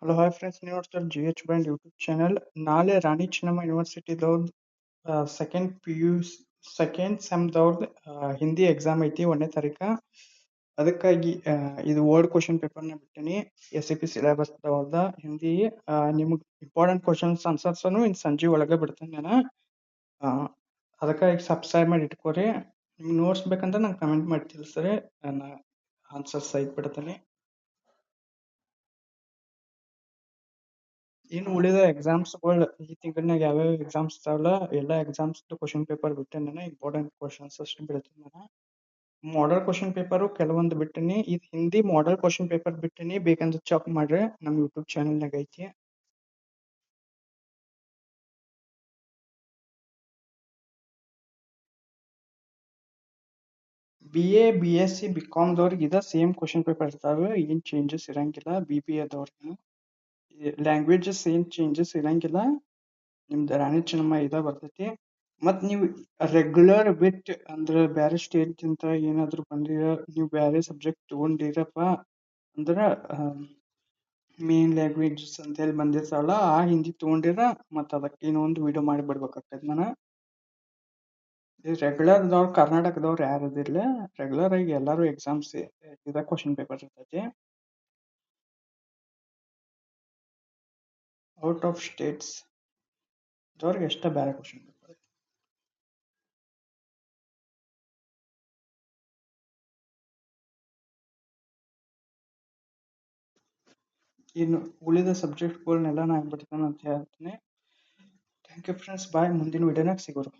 Hello hi friends, ನೀವು ನೋಡ್ತಾರೆ G H band YouTube channel. ನಾಳೆ ರಾಣಿ ಚೆನ್ನಮ್ಮ ಯೂನಿವರ್ಸಿಟಿದವ್ರದ್ದು ಸೆಕೆಂಡ್ ಪಿ ಯು ಸೆಕೆಂಡ್ ಸೆಮ್ದವ್ರದ್ದು ಹಿಂದಿ ಎಕ್ಸಾಮ್ ಐತಿ 1ನೇ ತಾರೀಕು. ಅದಕ್ಕಾಗಿ ಇದು ವರ್ಡ್ ಕ್ವಶನ್ ಪೇಪರ್ನ ಬಿಟ್ಟಿನಿ. SAP ಸಿಲೆಬಸ್ದವ್ರದ ಹಿಂದಿ. ನಿಮಗೆ ಇಂಪಾರ್ಟೆಂಟ್ ಕ್ವಶನ್ಸ್ ಆನ್ಸರ್ಸನ್ನು ಇನ್ನು ಸಂಜೆ ಒಳಗೆ ಬಿಡ್ತೇನೆ ನಾನು. ಅದಕ್ಕಾಗಿ ಸಬ್ಸ್ಕ್ರೈಬ್ ಮಾಡಿ ಇಟ್ಕೋರಿ. ನಿಮ್ಗೆ ನೋಟ್ಸ್ ಬೇಕಂದ್ರೆ ನಂಗೆ ಕಮೆಂಟ್ ಮಾಡಿ ತಿಳಿಸ್ರಿ, ನಾನು ಆನ್ಸರ್ಸ್ ಸಹಿತ ಬಿಡ್ತೇನೆ. ಇನ್ನು ಉಳಿದ ಎಕ್ಸಾಮ್ಸ್ಗಳು ಈ ತಿಂಗಳನ್ಯಾಗ ಯಾವ್ಯಾವ ಎಕ್ಸಾಮ್ಸ್ ಇದಾವಲ್ಲ, ಎಲ್ಲ ಎಕ್ಸಾಮ್ಸ್ ಕ್ವಶನ್ ಪೇಪರ್ ಬಿಟ್ಟೆ ನಾನು. ಇಂಪಾರ್ಟೆಂಟ್ ಕ್ವಶನ್ಸ್ ಅಷ್ಟು ಬಿಡ್ತೀನಿ ನಾನು. ಮಾಡಲ್ ಕ್ವಶನ್ ಪೇಪರು ಕೆಲವೊಂದು ಬಿಟ್ಟಿನಿ. ಇದು ಹಿಂದಿ ಮಾಡಲ್ ಕ್ವಶನ್ ಪೇಪರ್ ಬಿಟ್ಟಿನಿ. ಬೇಕಂದ್ರೆ ಚೆಕ್ ಮಾಡ್ರಿ, ನಮ್ಮ ಯೂಟ್ಯೂಬ್ ಚಾನಲ್ನಾಗ ಐತಿ. BA BSc BComದವ್ರಿಗೆ ಇದ ಸೇಮ್ ಕ್ವಶನ್ ಪೇಪರ್ ಇರ್ತಾವೆ, ಏನ್ ಚೇಂಜಸ್ ಇರಂಗಿಲ್ಲ. BBA ದವ್ರಿಗೆ ಲ್ಯಾಂಗ್ವೇಜಸ್ ಏನ್ ಚೇಂಜಸ್ ಇರಂಗಿಲ್ಲ. ನಿಮ್ದು ರಾಣಿ ಚೆನ್ನಮ್ಮ ಇದ ಬರ್ತೈತಿ. ಮತ್ ನೀವು ರೆಗ್ಯುಲರ್ ಬಿಟ್ ಅಂದ್ರೆ ಬ್ಯಾರೆ ಸ್ಟೇಟ್ ಅಂತ ಏನಾದ್ರು ಬಂದಿರ, ನೀವು ಬ್ಯಾರೆ ಸಬ್ಜೆಕ್ಟ್ ತಗೊಂಡಿರಪ್ಪ ಅಂದ್ರ ಮೇನ್ ಲ್ಯಾಂಗ್ವೇಜಸ್ ಅಂತ ಹೇಳಿ ಬಂದಿರ್ತಾವಲ್ಲ, ಆ ಹಿಂದಿ ತಗೊಂಡಿರ ಮತ್ ಅದಕ್ಕೆ ಇನ್ನೊಂದು ವಿಡಿಯೋ ಮಾಡಿ ಬಿಡ್ಬೇಕಾಗ್ತೈತಿ ನಾನು. ರೆಗ್ಯುಲರ್ದವ್ರು ಕರ್ನಾಟಕದವ್ರು ಯಾರು ಇದಿರ್ಲಿ, ರೆಗ್ಯುಲರ್ ಆಗಿ ಎಲ್ಲಾರು ಎಕ್ಸಾಮ್ಸ್ ಇದ ಕ್ವಶನ್ ಪೇಪರ್ ಇರ್ತೈತಿ. ಔಟ್ ಆಫ್ ಸ್ಟೇಟ್ಸ್ ದವ್ರಿಗೆ ಎಷ್ಟ ಬ್ಯಾರೆ ಕ್ವಶನ್ ಪೇಪರ್. ಇನ್ನು ಉಳಿದ ಸಬ್ಜೆಕ್ಟ್ಗಳನ್ನೆಲ್ಲ ನಾನು ಬಿಡ್ತೇನೆ ಅಂತ ಹೇಳ್ತೀನಿ. ಥ್ಯಾಂಕ್ ಯು ಫ್ರೆಂಡ್ಸ್, ಬಾಯ್. ಮುಂದಿನ ವಿಡಿಯೋನಾಗ ಸಿಗೋರು.